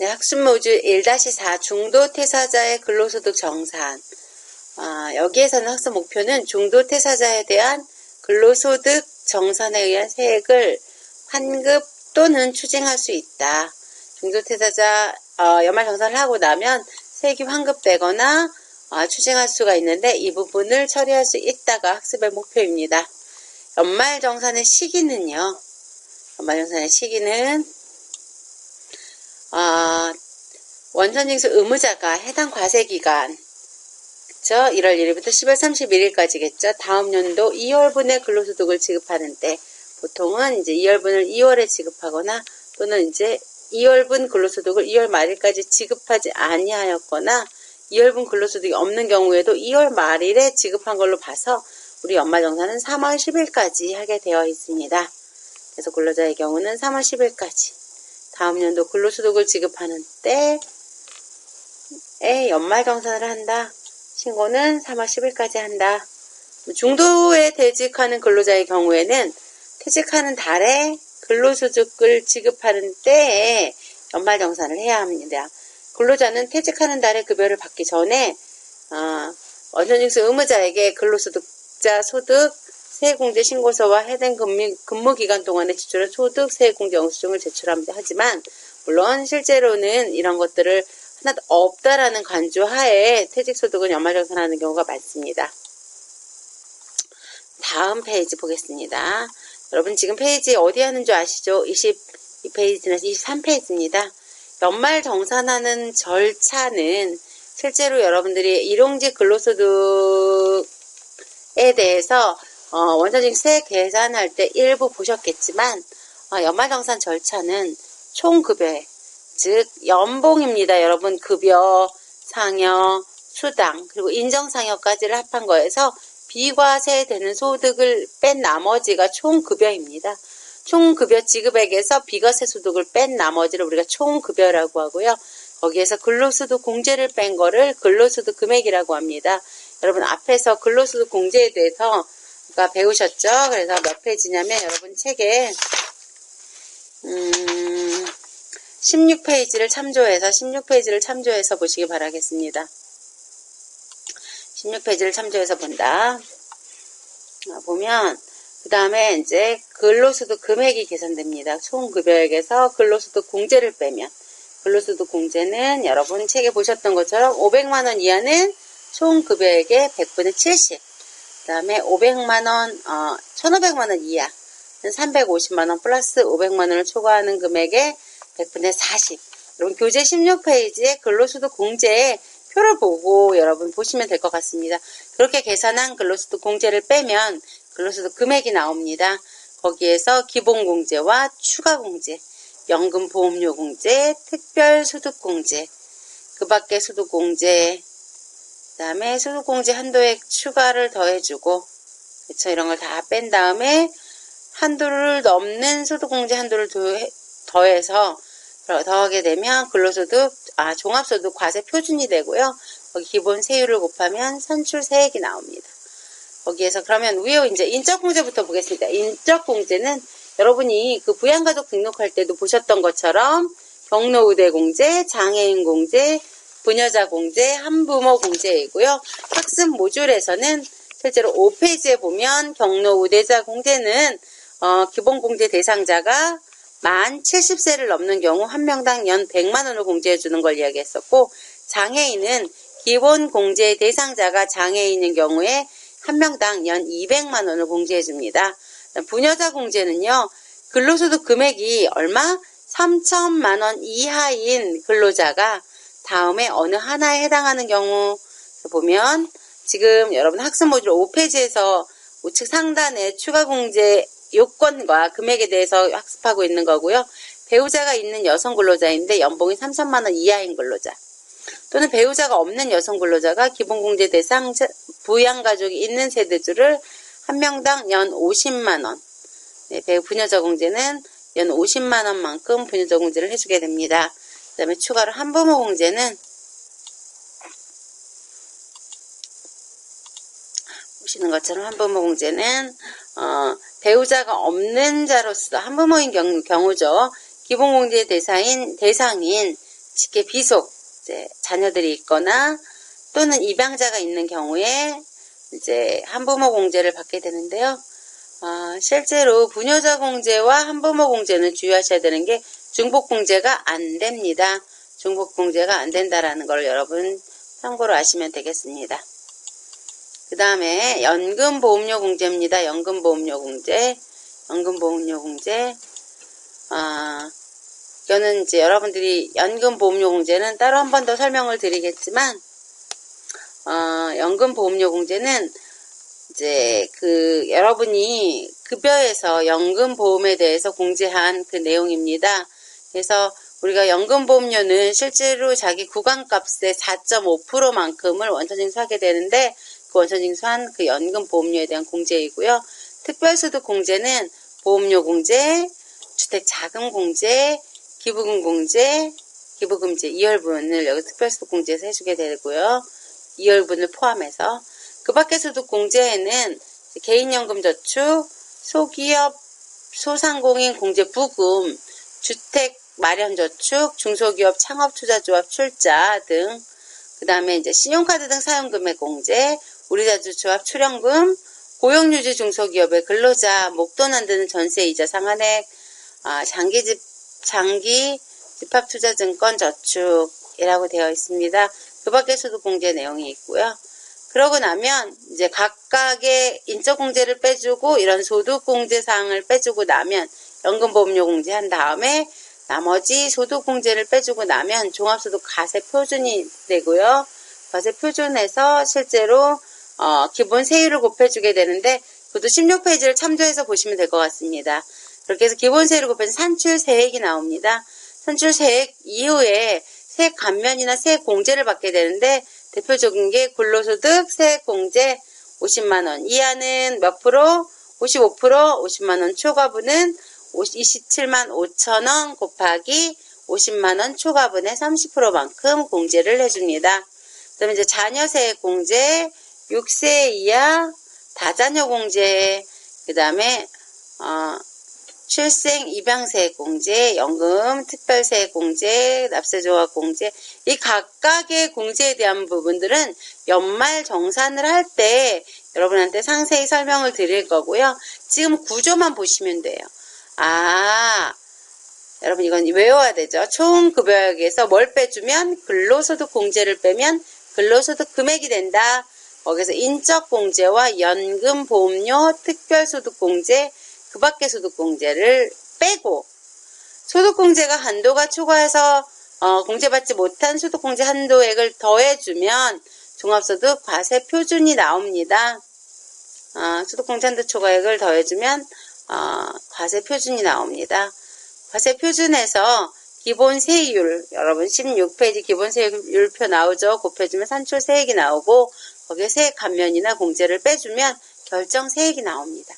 네, 학습 모듈 1-4 중도 퇴사자의 근로소득 정산. 여기에서는 학습 목표는 중도 퇴사자에 대한 근로소득 정산에 의한 세액을 환급 또는 추징할 수 있다. 중도 퇴사자 연말 정산을 하고 나면 세액이 환급되거나 추징할 수가 있는데 이 부분을 처리할 수 있다가 학습의 목표입니다. 연말 정산의 시기는요. 연말 정산의 시기는 원천징수 의무자가 해당 과세기간, 그쵸? 1월 1일부터 10월 31일까지겠죠? 다음 연도 2월분의 근로소득을 지급하는 때, 보통은 이제 2월분을 2월에 지급하거나, 또는 이제 2월분 근로소득을 2월 말일까지 지급하지 아니하였거나, 2월분 근로소득이 없는 경우에도 2월 말일에 지급한 걸로 봐서, 우리 연말정산은 3월 10일까지 하게 되어 있습니다. 그래서 근로자의 경우는 3월 10일까지. 다음 연도 근로소득을 지급하는 때에 연말정산을 한다. 신고는 3월 10일까지 한다. 중도에 퇴직하는 근로자의 경우에는 퇴직하는 달에 근로소득을 지급하는 때에 연말정산을 해야 합니다. 근로자는 퇴직하는 달에 급여를 받기 전에 원천징수 의무자에게 근로소득자 소득 세액공제 신고서와 해당 근무기간 동안에 지출한 소득 세액공제 영수증을 제출합니다. 하지만 물론 실제로는 이런 것들을 하나도 없다라는 간주하에 퇴직소득은 연말정산하는 경우가 많습니다. 다음 페이지 보겠습니다. 여러분 지금 페이지 어디 하는 줄 아시죠? 22페이지 지나서 23페이지입니다. 연말정산하는 절차는 실제로 여러분들이 일용직 근로소득에 대해서 원천징수 계산할 때 일부 보셨겠지만 연말정산 절차는 총급여에 즉 연봉입니다. 여러분 급여, 상여, 수당 그리고 인정상여까지를 합한 거에서 비과세되는 소득을 뺀 나머지가 총급여입니다. 총급여 지급액에서 비과세 소득을 뺀 나머지를 우리가 총급여라고 하고요. 거기에서 근로소득 공제를 뺀 거를 근로소득 금액이라고 합니다. 여러분 앞에서 근로소득 공제에 대해서 배우셨죠? 그래서 몇 페이지냐면 여러분 책에 16페이지를 참조해서 보시기 바라겠습니다. 16페이지를 참조해서 본다. 보면 그 다음에 이제 근로소득 금액이 계산됩니다. 총급여액에서 근로소득 공제를 빼면 근로소득 공제는 여러분 책에 보셨던 것처럼 500만원 이하는 총급여액의 100분의 70 그 다음에 500만원, 1500만원 이하 350만원 플러스 500만원을 초과하는 금액의 100분의 40 여러분 교재 16페이지에 근로소득 공제의 표를 보고 여러분 보시면 될 것 같습니다. 그렇게 계산한 근로소득 공제를 빼면 근로소득 금액이 나옵니다. 거기에서 기본공제와 추가공제, 연금보험료 공제, 특별소득공제, 그 밖에 소득공제, 그 다음에 소득공제 한도액 추가를 더해주고 그쵸 이런 걸 다 뺀 다음에 한도를 넘는 소득공제 한도를 더하게 되면 근로소득, 종합소득 과세 표준이 되고요. 거기 기본 세율을 곱하면 선출세액이 나옵니다. 거기에서 그러면 위에 이제 인적공제부터 보겠습니다. 인적공제는 여러분이 그 부양가족 등록할 때도 보셨던 것처럼 경로우대공제, 장애인공제, 부녀자공제, 한부모공제이고요. 학습 모듈에서는 실제로 5페이지에 보면 경로우대자 공제는 기본공제 대상자가 만 70세를 넘는 경우 한 명당 연 100만원을 공제해주는 걸 이야기했었고 장애인은 기본공제 대상자가 장애인인 경우에 한 명당 연 200만원을 공제해줍니다. 부녀자 공제는요. 근로소득 금액이 얼마? 3천만원 이하인 근로자가 다음에 어느 하나에 해당하는 경우 보면 지금 여러분 학습 모듈 5페이지에서 우측 상단에 추가공제 요건과 금액에 대해서 학습하고 있는 거고요. 배우자가 있는 여성 근로자인데 연봉이 3천만원 이하인 근로자 또는 배우자가 없는 여성 근로자가 기본공제 대상 부양가족이 있는 세대주를 한 명당 연 50만원 부녀자 공제는 연 50만원만큼 부녀자 공제를 해주게 됩니다. 그 다음에 추가로 한부모 공제는 보시는 것처럼 한부모 공제는 배우자가 없는 자로서 한부모인 경우죠. 기본공제 대상인 직계 비속 이제 자녀들이 있거나 또는 입양자가 있는 경우에 이제 한부모 공제를 받게 되는데요. 실제로 부녀자 공제와 한부모 공제는 주의하셔야 되는 게 중복 공제가 안 됩니다. 중복 공제가 안 된다라는 걸 여러분 참고로 아시면 되겠습니다. 그 다음에 연금보험료 공제입니다. 연금보험료 공제. 연금보험료 공제. 이거는 이제 여러분들이 연금보험료 공제는 따로 한 번 더 설명을 드리겠지만, 연금보험료 공제는 이제 여러분이 급여에서 연금보험에 대해서 공제한 그 내용입니다. 그래서 우리가 연금보험료는 실제로 자기 구간값의 4.5%만큼을 원천징수하게 되는데, 그 원천징수한 그 연금보험료에 대한 공제이고요. 특별소득 공제는 보험료 공제, 주택자금 공제, 기부금 공제, 기부금제 2월분을 여기 특별소득 공제에서 해주게 되고요. 2월분을 포함해서. 그 밖의 소득 공제에는 개인연금저축, 소기업, 소상공인 공제 부금, 주택 마련저축, 중소기업 창업투자조합 출자 등, 그 다음에 이제 신용카드 등 사용금액 공제, 우리자주조합 출연금, 고용유지 중소기업의 근로자 목돈 안 드는 전세이자 상한액, 장기 집합투자증권 저축이라고 되어 있습니다. 그 밖에 소득공제 내용이 있고요. 그러고 나면 이제 각각의 인적공제를 빼주고 이런 소득공제 사항을 빼주고 나면 연금보험료 공제한 다음에 나머지 소득공제를 빼주고 나면 종합소득 과세표준이 되고요. 과세표준에서 실제로 기본 세율을 곱해주게 되는데 그것도 16페이지를 참조해서 보시면 될 것 같습니다. 그렇게 해서 기본 세율을 곱해서 산출세액이 나옵니다. 산출세액 이후에 세액 감면이나 세액 공제를 받게 되는데 대표적인 게 근로소득 세액 공제 50만원 이하는 몇 프로? 55%, 50만원 초과분은 27만 5천원 곱하기 50만원 초과분의 30%만큼 공제를 해줍니다. 그 다음에 이제 자녀세액 공제, 6세 이하 다자녀 공제, 그 다음에 출생 입양세액 공제, 연금 특별세액 공제, 납세조합 공제, 이 각각의 공제에 대한 부분들은 연말 정산을 할 때 여러분한테 상세히 설명을 드릴 거고요. 지금 구조만 보시면 돼요. 여러분 이건 외워야 되죠. 총급여액에서 뭘 빼주면 근로소득 공제를 빼면 근로소득 금액이 된다. 거기서 인적공제와 연금보험료, 특별소득공제, 그 밖의 소득공제를 빼고 소득공제가 한도가 초과해서 공제받지 못한 소득공제 한도액을 더해주면 종합소득 과세표준이 나옵니다. 소득공제 한도 초과액을 더해주면 과세표준이 나옵니다. 과세표준에서 기본세율, 여러분 16페이지 기본세율표 나오죠. 곱해주면 산출세액이 나오고 거기에 세액 감면이나 공제를 빼주면 결정세액이 나옵니다.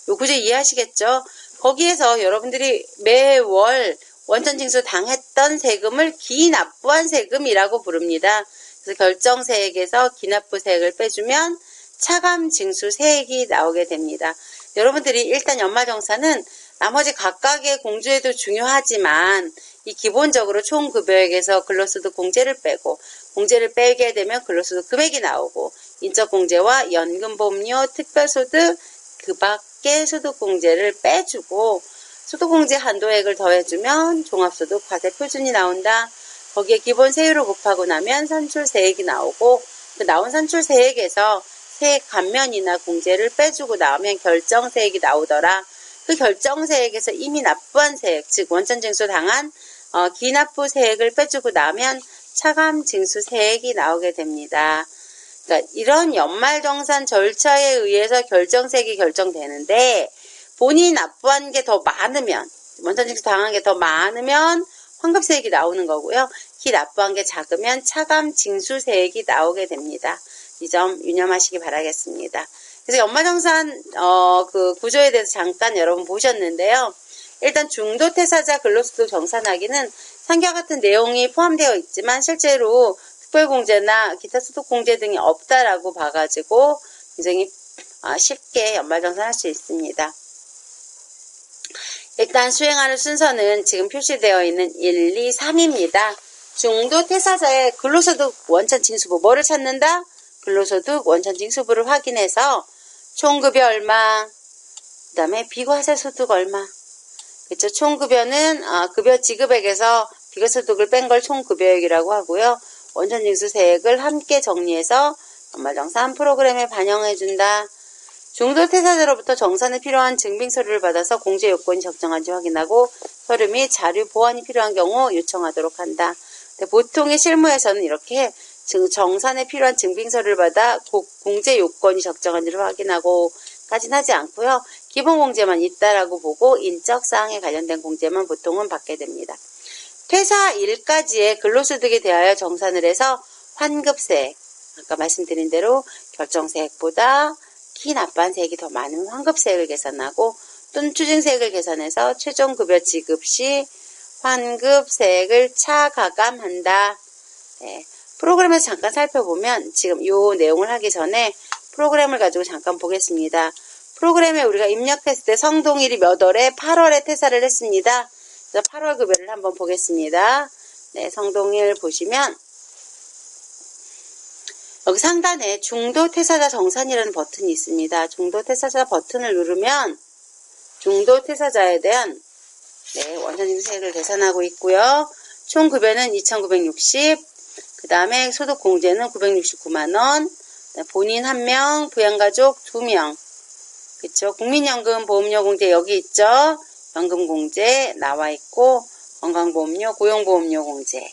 요 구조 이해하시겠죠? 거기에서 여러분들이 매월 원천징수 당했던 세금을 기납부한 세금이라고 부릅니다. 그래서 결정세액에서 기납부세액을 빼주면 차감징수세액이 나오게 됩니다. 여러분들이 일단 연말정산은 나머지 각각의 공제도 중요하지만 이 기본적으로 총급여액에서 근로소득 공제를 빼고 공제를 빼게 되면 근로소득 금액이 나오고 인적공제와 연금보험료, 특별소득, 그 밖의 소득공제를 빼주고 소득공제 한도액을 더해주면 종합소득 과세표준이 나온다. 거기에 기본세율을 곱하고 나면 산출세액이 나오고 그 나온 산출세액에서 세액 감면이나 공제를 빼주고 나오면 결정세액이 나오더라. 그 결정세액에서 이미 납부한 세액, 즉 원천징수 당한 기납부세액을 빼주고 나면 차감징수세액이 나오게 됩니다. 그러니까 이런 연말정산 절차에 의해서 결정세액이 결정되는데 본인이 납부한 게 더 많으면 원천징수 당한 게 더 많으면 환급세액이 나오는 거고요. 기납부한 게 작으면 차감징수세액이 나오게 됩니다. 이 점 유념하시기 바라겠습니다. 그래서 연말정산 그 구조에 대해서 잠깐 여러분 보셨는데요. 일단 중도퇴사자 근로소득 정산하기는 상기와 같은 내용이 포함되어 있지만 실제로 특별공제나 기타 소득공제 등이 없다라고 봐가지고 굉장히 쉽게 연말정산할 수 있습니다. 일단 수행하는 순서는 지금 표시되어 있는 1, 2, 3입니다. 중도 퇴사자의 근로소득 원천 징수부. 뭐를 찾는다? 근로소득 원천 징수부를 확인해서 총급여 얼마, 그 다음에 비과세소득 얼마. 그쵸? 총급여는 급여 지급액에서 비과세소득을 뺀 걸 총급여액이라고 하고요. 원천 징수세액을 함께 정리해서 연말정산 프로그램에 반영해준다. 중도 퇴사자로부터 정산에 필요한 증빙서류를 받아서 공제 요건이 적정한지 확인하고 서류 및 자료 보완이 필요한 경우 요청하도록 한다. 보통의 실무에서는 이렇게 정산에 필요한 증빙서류를 받아 공제 요건이 적정한지를 확인하고 까진 하지 않고요. 기본 공제만 있다라고 보고 인적사항에 관련된 공제만 보통은 받게 됩니다. 퇴사일까지의 근로소득에 대하여 정산을 해서 환급세액, 아까 말씀드린 대로 결정세액보다 키 납부한 세액이 더 많은 환급세액을 계산하고 또는 추징세액을 계산해서 최종급여 지급 시 환급세액을 차가감한다. 네, 프로그램에서 잠깐 살펴보면 지금 이 내용을 하기 전에 프로그램을 가지고 잠깐 보겠습니다. 프로그램에 우리가 입력했을 때 성동일이 몇 월에 8월에 퇴사를 했습니다. 그래서 8월 급여를 한번 보겠습니다. 네, 성동일 보시면 여기 상단에 중도 퇴사자 정산이라는 버튼이 있습니다. 중도 퇴사자 버튼을 누르면 중도 퇴사자에 대한 원천징수세액을 계산하고 있고요. 총 급여는 2,960, 그 다음에 소득 공제는 969만원, 본인 1명, 부양가족 2명, 그쵸? 국민연금 보험료 공제 여기 있죠? 연금 공제 나와 있고, 건강보험료, 고용보험료 공제.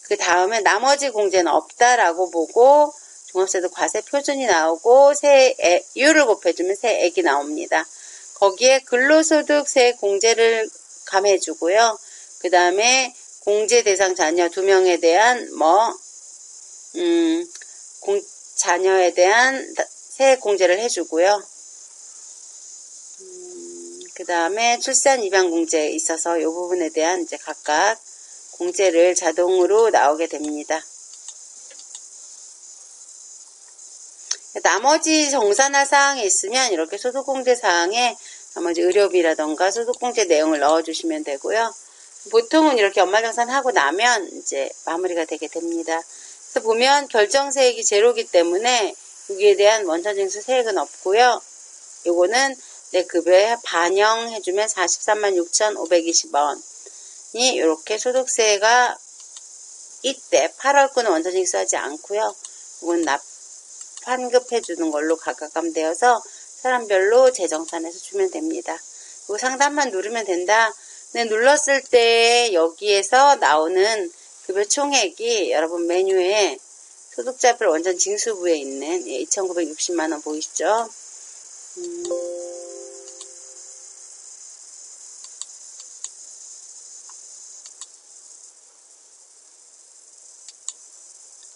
그 다음에 나머지 공제는 없다라고 보고 종합소득 과세 표준이 나오고 세율을 곱해주면 세액이 나옵니다. 거기에 근로소득세 공제를 감해주고요. 그 다음에 공제 대상 자녀 2명에 대한 자녀에 대한 세액 공제를 해주고요. 그 다음에 출산 입양 공제에 있어서 이 부분에 대한 이제 각각 공제를 자동으로 나오게 됩니다. 나머지 정산할 사항이 있으면 이렇게 소득공제 사항에 나머지 의료비라던가 소득공제 내용을 넣어주시면 되고요. 보통은 이렇게 연말정산하고 나면 이제 마무리가 되게 됩니다. 그래서 보면 결정세액이 제로이기 때문에 여기에 대한 원천징수 세액은 없고요. 요거는 내 급여에 반영해주면 436,520원. 이 이렇게 소득세가 이때 8월 거는 원천징수하지 않고요. 이건 환급해주는 걸로 가감되어서 사람별로 재정산해서 주면 됩니다. 그리고 상단만 누르면 된다. 근데 눌렀을 때 여기에서 나오는 급여 총액이 여러분 메뉴에 소득자별 원천징수부에 있는 2,960만원 보이시죠?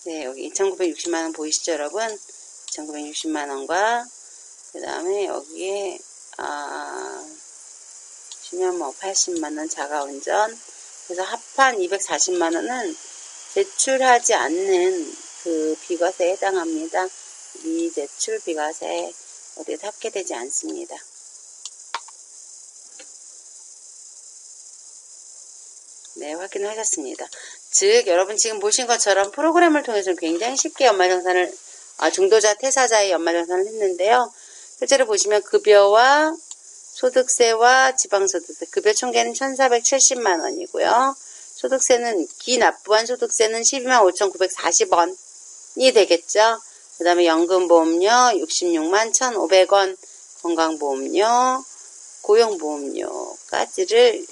네, 여기 2,960만원 보이시죠, 여러분? 2,960만원과, 그 다음에 여기에, 보시면 80만원 자가운전, 그래서 합한 240만원은 제출하지 않는 그 비과세에 해당합니다. 미제출 비과세, 어디에 합계되지 않습니다. 네, 확인하셨습니다. 즉 여러분 지금 보신 것처럼 프로그램을 통해서 굉장히 쉽게 연말정산을 중도자 퇴사자의 연말정산을 했는데요. 실제로 보시면 급여와 소득세와 지방소득세 급여 총계는 1,470만원이고요. 소득세는 기납부한 소득세는 125,940원이 되겠죠. 그 다음에 연금보험료 66만 1,500원, 건강보험료, 고용보험료까지를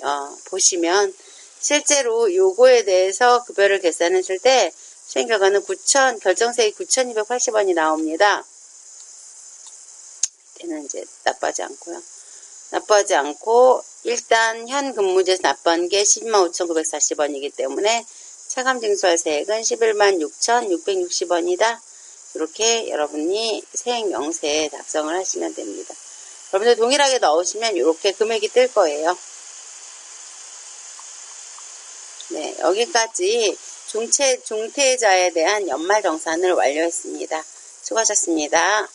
보시면 실제로 요거에 대해서 급여를 계산했을 때 수행 결과는 결정세액 9,280원이 나옵니다. 이때는 이제 납부하지 않고요. 납부하지 않고 일단 현 근무제에서 납부한 게 125,940원이기 때문에 차감징수할 세액은 116,660원이다. 이렇게 여러분이 세액명세에 작성을 하시면 됩니다. 여러분들 동일하게 넣으시면 이렇게 금액이 뜰 거예요. 네, 여기까지 중퇴자에 대한 연말정산을 완료했습니다. 수고하셨습니다.